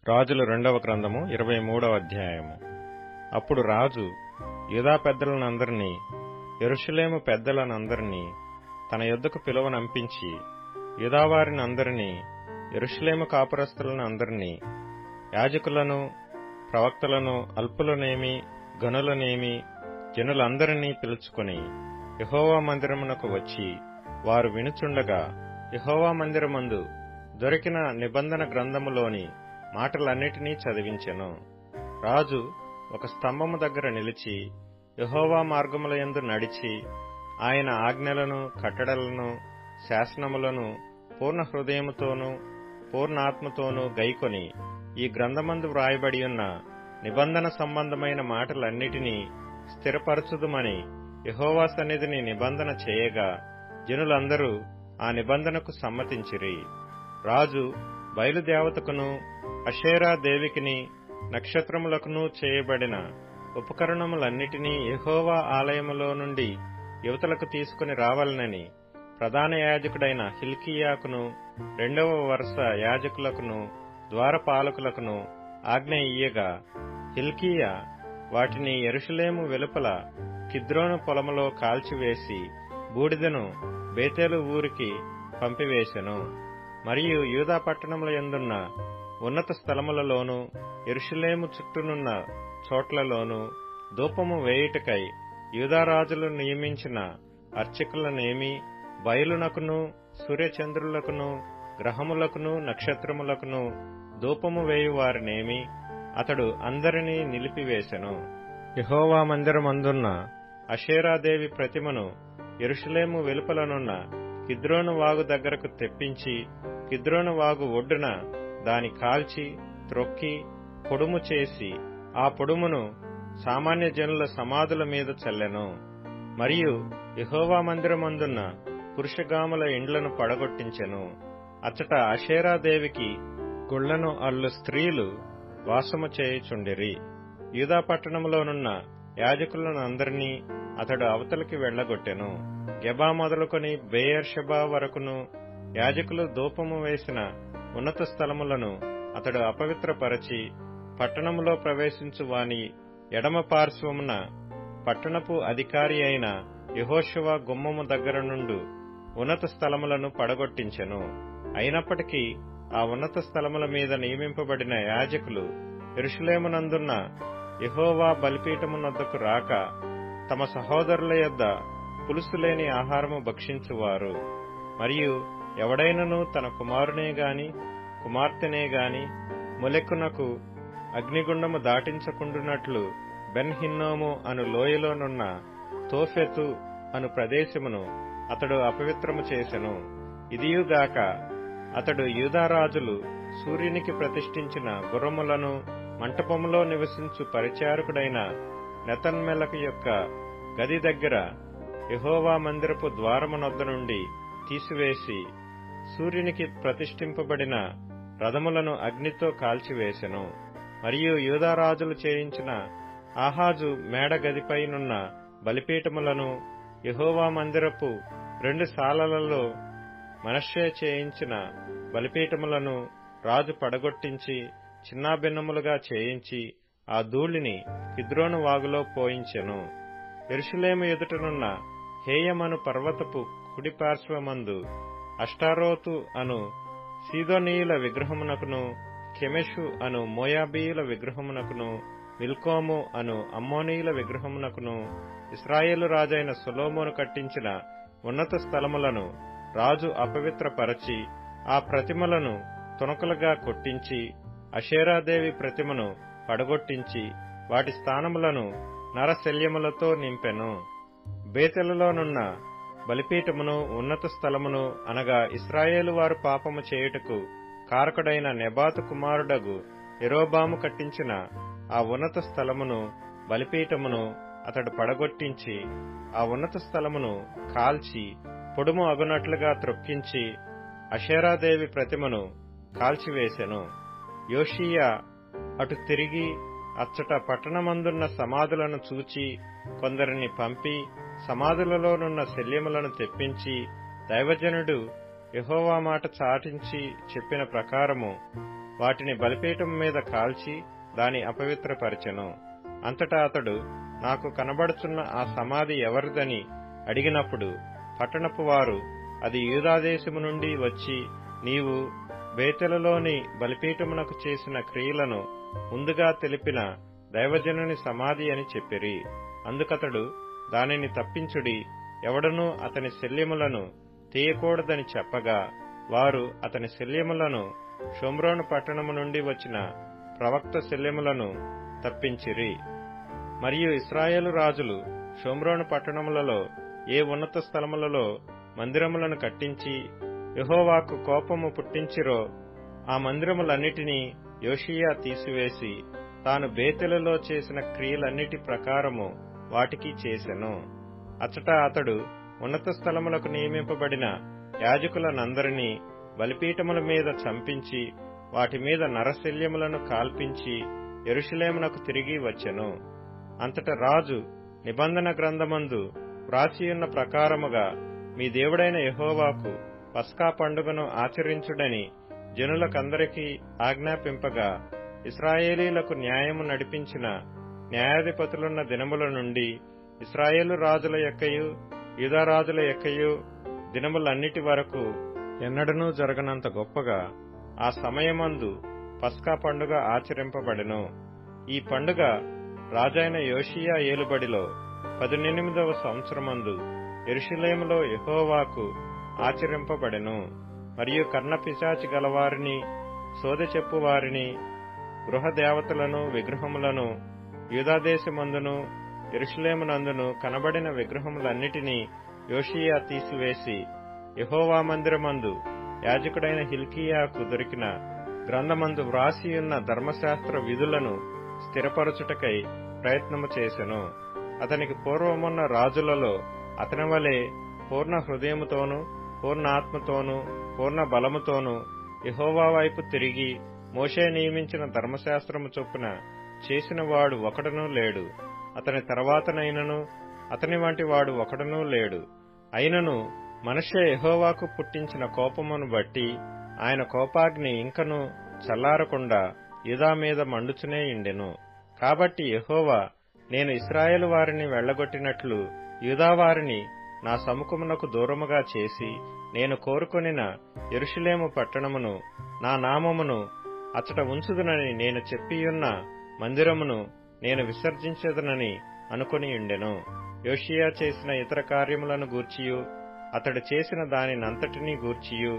రాజుల 2వ గ్రంథము 23వ అధ్యాయము. అప్పుడు రాజు యూదా పెద్దలనందరినీ యెరూషలేము పెద్దలనందరినీ తన యొద్దకు పిలువనంపించి, యూదావారిని అందరినీ, యెరూషలేము కాపురస్తులను అందరినీ, యాజకులను, ప్రవక్తలను, అల్పులనేమి గనులనేమి జనులందరినీ పిలుచుకొని యెహోవా మందిరమునకు వచ్చి, వారు వినుచుండగా యెహోవా మందిరమందు దొరికిన నిబంధన గ్రంథములోని మాటలన్నిటినీ చదివించెను. రాజు ఒక స్తంభము దగ్గర నిలిచి యెహోవా మార్గములయందు నడిచి, ఆయన ఆజ్ఞలను, కట్టడలను, శాసనములను పూర్ణ హృదయముతోనూ పూర్ణాత్మతోనూ గైకొని ఈ గ్రంథమందు వ్రాయబడి ఉన్న నిబంధన సంబంధమైన మాటలన్నిటినీ స్థిరపరచుదుమని యెహోవా సన్నిధిని నిబంధన చేయగా, జనులందరూ ఆ నిబంధనకు సమ్మతించిరి. రాజు బయలుదేవతకును అషేరా దేవికిని నక్షత్రములకును చేయబడిన ఉపకరణములన్నిటినీ యెహోవా ఆలయములో నుండి యువతలకు తీసుకుని రావాలనని ప్రధాన యాజకుడైన హిల్కీయాకును, 2వ వరుస యాజకులకును, ద్వారపాలకులకును ఆజ్ఞ ఇయ్యగా, హిల్కీయా వాటిని యెరూషలేము వెలుపల కిద్రోను పొలములో కాల్చివేసి బూడిదను బేతేలు ఊరికి పంపివేశెను. మరియు యూదా పట్టణముల యందున్న ఉన్నత స్థలములలోనూ యెరూషలేము చుట్టూనున్న చోట్లలోనూ ధూపము వేయుటకై యూదారాజులు నియమించిన అర్చకులనేమి, బయలునకును సూర్యచంద్రులకును గ్రహములకును నక్షత్రములకును ధూపము వేయువారినేమి అతడు అందరినీ నిలిపివేశెను. యెహోవా మందిరమందున్న అషేరాదేవి ప్రతిమను యెరూషలేము వెలుపలనున్న కిద్రోను వాగు దగ్గరకు తెప్పించి, కిద్రోను వాగు ఒడ్డున దాని కాల్చి త్రొక్కి పొడుము చేసి, ఆ పొడుమును సామాన్య జనుల సమాధుల మీద చల్లెను. మరియు యెహోవా మందిరమందున్న పురుషగాముల ఇండ్లను పడగొట్టించెను. అచ్చట అషేరాదేవికి గుళ్లను అల్లు స్త్రీలు వాసము చేయుచుండిరి. యూదా పట్టణములోనున్న యాజకులనందరినీ అతడు అవతలికి వెళ్లగొట్టెను. గెబా మొదలుకొని బెయేర్షెబా వరకును యాజకులు ధూపము వేసిన ఉన్నత స్థలములను అతడు అపవిత్రపరచి, పట్టణములో ప్రవేశించు వాని ఎడమ పార్శ్వమున పట్టణపు అధికారి అయిన యెహోషువ గుమ్మము దగ్గర నుండు ఉన్నత స్థలములను పడగొట్టించెను. అయినప్పటికీ ఆ ఉన్నత స్థలముల మీద నియమింపబడిన యాజకులు యెరూషలేమునందున్న యెహోవా బలిపీఠమునొద్దకు రాక, తమ సహోదరుల యొద్ద పులుసులేని ఆహారము భక్షించువారు. మరియు ఎవడైనను తన కుమారునే గాని కుమార్తెనే గాని మొలెకునకు అగ్నిగుండము దాటించకుండునట్లు బెన్ హిన్నోము అను లోయలోనున్న తోఫెతు అను ప్రదేశమును అతడు అపవిత్రము చేసెను. ఇదియుగాక అతడు యూదారాజులు సూర్యునికి ప్రతిష్ఠించిన గుర్రములను మంటపములో నివసించు పరిచారకుడైన నెతన్మెలకు యొక్క గది దగ్గర యెహోవా మందిరపు ద్వారమునొద్ద నుండి తీసివేసి, సూర్యునికి ప్రతిష్ఠింపబడిన రథములను అగ్నితో కాల్చివేసెను. మరియు యూదారాజులు చేయించిన ఆహాజు మేడ గదిపైనున్న బలిపీఠములను, యెహోవా మందిరపు 2 సాలలలో మనష్షే చేయించిన బలిపీఠములను రాజు పడగొట్టించి చిన్నాభిన్నములుగా చేయించి ఆ ధూళిని కిద్రోను వాగులో పోయించెను. యెరూషలేము ఎదుటనున్న హేయమను పర్వతపు కుడి పార్శ్వమందు అష్టారోతు అను సీదోనీయుల విగ్రహమునకును, కెమెషు అను మోయాబీయుల విగ్రహమునకును, మిల్కోము అను అమ్మోనీయుల విగ్రహమునకును ఇశ్రాయేలు రాజైన సొలొమోను కట్టించిన ఉన్నత స్థలములను రాజు అపవిత్రపరచి, ఆ ప్రతిమలను తునకలుగా కొట్టించి, అషేరాదేవి ప్రతిమను పడగొట్టించి వాటి స్థానములను నరశల్యములతో నింపెను. బేతెలులోనున్న బలిపీఠమును, ఉన్నత స్థలమును, అనగా ఇశ్రాయేలు వారు పాపము చేయుటకు కారకుడైన నెబాతు కుమారుడగు యెరోబాము కట్టించిన ఆ ఉన్నత స్థలమును, బలిపీఠమును అతడు పడగొట్టించి, ఆ ఉన్నత స్థలమును కాల్చి పొడుము అగునట్లుగా త్రొక్కించి అషేరాదేవి ప్రతిమను కాల్చివేసెను. యోషీయా అటు తిరిగి అచ్చట పట్టణమందున్న సమాధులను చూచి కొందరిని పంపి సమాధులలోనున్న శల్యములను తెప్పించి, దైవజనుడు యెహోవా మాట చాటించి చెప్పిన ప్రకారము వాటిని బలిపీఠం మీద కాల్చి దాని అపవిత్రపరచెను. అంతటా అతడు, నాకు కనబడుచున్న ఆ సమాధి ఎవరిదని అడిగినప్పుడు పట్టణపు వారు, అది యూదాదేశము నుండి వచ్చి నీవు బేతెలులోని బలిపీఠమునకు చేసిన క్రియలను ముందుగా తెలిపిన దైవజనుని సమాధి అని చెప్పిరి. అందుకతడు, దానిని తప్పించుడి, ఎవడనూ అతని శల్యములను తీయకూడదని చెప్పగా వారు అతని శల్యములను, షోమ్రోను పట్టణము నుండి వచ్చిన ప్రవక్త శల్యములను తప్పించిరి. మరియు ఇశ్రాయేలు రాజులు షోమ్రోను పట్టణములలో ఏ ఉన్నత స్థలములలో మందిరములను కట్టించి యెహోవాకు కోపము పుట్టించిరో ఆ మందిరములన్నిటినీ యోషీయా తీసివేసి తాను బేతెలులో చేసిన క్రియలన్నిటి ప్రకారము వాటికి చేసెను. అచ్చట అతడు ఉన్నత స్థలములకు నియమింపబడిన యాజకులనందరినీ బలిపీఠముల మీద చంపించి వాటి మీద నరశల్యములను కాల్పించి యెరూషలేమునకు తిరిగి వచ్చెను. అంతట రాజు నిబంధన గ్రంథమందు వ్రాసియున్న ప్రకారముగా మీ దేవుడైన యెహోవాకు పస్కా పండుగను ఆచరించుడని జనులకందరికీ ఆజ్ఞాపింపగా ఇశ్రాయేలీలకు న్యాయము నడిపించిన న్యాయాధిపతులున్న దినముల నుండి ఇశ్రాయేలు రాజుల యొక్కయు యూదారాజుల యొక్కయు దినములన్నిటి వరకు ఎన్నడనూ జరగనంత గొప్పగా ఆ సమయమందు పస్కా పండుగ ఆచరింపబడెను. ఈ పండుగ రాజైన యోషీయా ఏలుబడిలో 18వ సంవత్సరమందు యెరూషలేములో యెహోవాకు ఆచరింపబడెను. మరియు కర్ణపిశాచి గలవారిని, సోదె చెప్పువారిని, గృహదేవతలను, విగ్రహములను, యూదాదేశమందును యెరూషలేమునందును కనబడిన విగ్రహములన్నిటినీ యోషీయా తీసివేసి యెహోవా మందిరమందు యాజకుడైన హిల్కీయాకు దొరికిన గ్రంథమందు వ్రాసియున్న ధర్మశాస్త్ర విధులను స్థిరపరచుటకై ప్రయత్నము చేసెను. అతనికి పూర్వమున్న రాజులలో అతని వలె పూర్ణ హృదయముతోనూ పూర్ణ ఆత్మతోనూ పూర్ణ బలముతోనూ యెహోవా వైపు తిరిగి మోషే నియమించిన ధర్మశాస్త్రము చొప్పున చేసినవాడు ఒకడునూ లేడు. అతని తర్వాతనైనను అతని వంటి వాడు ఒకడునూ లేడు. అయినను మనష్షే యెహోవాకు పుట్టించిన కోపమును బట్టి ఆయన కోపాగ్ని ఇంకను చల్లారకుండా యూదా మీద మండుచునే ఉండెను. కాబట్టి యెహోవా, నేను ఇశ్రాయేలు వారిని వెళ్లగొట్టినట్లు యూదా వారిని నా సముఖమునకు దూరముగా చేసి నేను కోరుకొనిన యెరూషలేము పట్టణమును, నా నామమును అచ్చట ఉంచుదునని నేను చెప్పియున్న మందిరమును నేను విసర్జించదనని అనుకుని ఉండెను. యోషీయా చేసిన ఇతర కార్యములను గూర్చియు అతడు చేసిన దానినంతటినీ గూర్చియు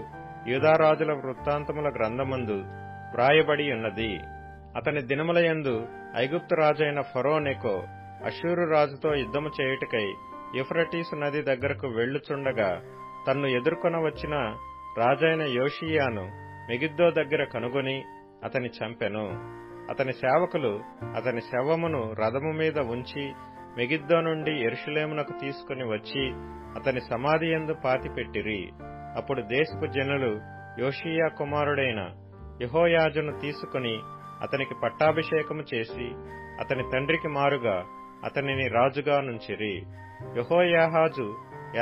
యూదారాజుల వృత్తాంతముల గ్రంథమందు వ్రాయబడి ఉన్నది. అతని దినములయందు ఐగుప్తు రాజైన ఫరో నెకో అష్షూరు రాజుతో యుద్ధము చేయుటకై యూఫ్రటీసు నది దగ్గరకు వెళ్లుచుండగా తన్ను ఎదుర్కొన వచ్చిన రాజైన యోషీయాను మెగిద్దో దగ్గర కనుగొని అతని చంపెను. అతని సేవకులు అతని శవమును రథము మీద ఉంచి మెగిద్దో నుండి యెరూషలేమునకు తీసుకుని వచ్చి అతని సమాధి యందు పాతిపెట్టిరి. అప్పుడు దేశపు జనులు యోషీయా కుమారుడైన యెహోయాజును తీసుకుని అతనికి పట్టాభిషేకము చేసి అతని తండ్రికి మారుగా అతనిని రాజుగా నుంచిరి. యెహోయాహాజు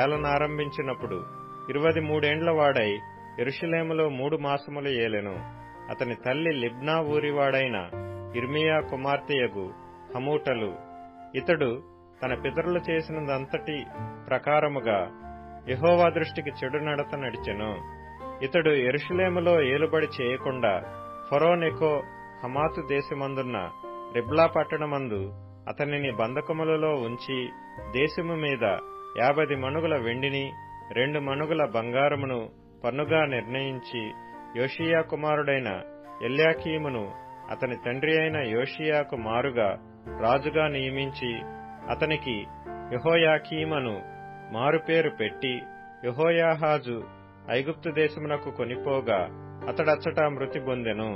ఏలనారంభించినప్పుడు 23 వాడై యెరూషలేములో 3 మాసములు ఏలెను. అతని తల్లి లిబ్నా ఊరివాడైన ఇర్మియా కుమార్తెయగు హమూటలు. ఇతడు తన పితరులు చేసినదంతటి ప్రకారముగా యెహోవా దృష్టికి చెడు నడత నడిచెను. ఇతడు యెరూషలేములో ఏలుబడి చేయకుండా ఫరో నెకో హమాతు దేశమందున్న రిబ్లా పట్టణమందు అతనిని బంధకములలో ఉంచి దేశము మీద 50 మణుగుల వెండిని 2 మణుగుల బంగారమును పన్నుగా నిర్ణయించి యోషీయా కుమారుడైన ఎల్యాకీమును అతని తండ్రి అయిన యోషీయాకు మారుగా రాజుగా నియమించి అతనికి యెహోయాకీమను మారుపేరు పెట్టి యెహోయాహాజు ఐగుప్తు దేశమునకు కొనిపోగా అతడచ్చట మృతి పొందెను.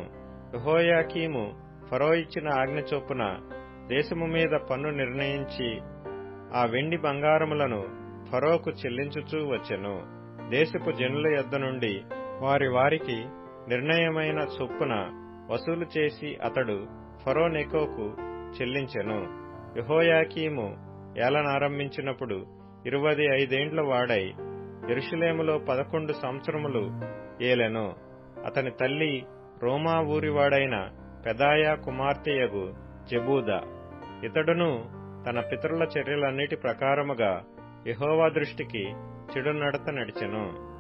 యెహోయాకీము ఫరో ఇచ్చిన ఆజ్ఞ చొప్పున దేశము మీద పన్ను నిర్ణయించి ఆ వెండి బంగారములను ఫరోకు చెల్లించుచూ వచ్చెను. దేశపు జనుల యొద్ద నుండి వారికి నిర్ణయమైన చొప్పున వసూలు చేసి అతడు ఫరో నెకోకు చెల్లించెను. యెహోయాకీము ఏలనారంభించినప్పుడు 25 వాడై యెరూషలేములో 11 సంవత్సరములు ఏలెను. అతని తల్లి రోమా ఊరివాడైన పెదాయా కుమార్తెయగు జెబూదా. ఇతడును తన పితరుల చర్యలన్నిటి ప్రకారముగా యెహోవా దృష్టికి చెడు నడత నడిచెను.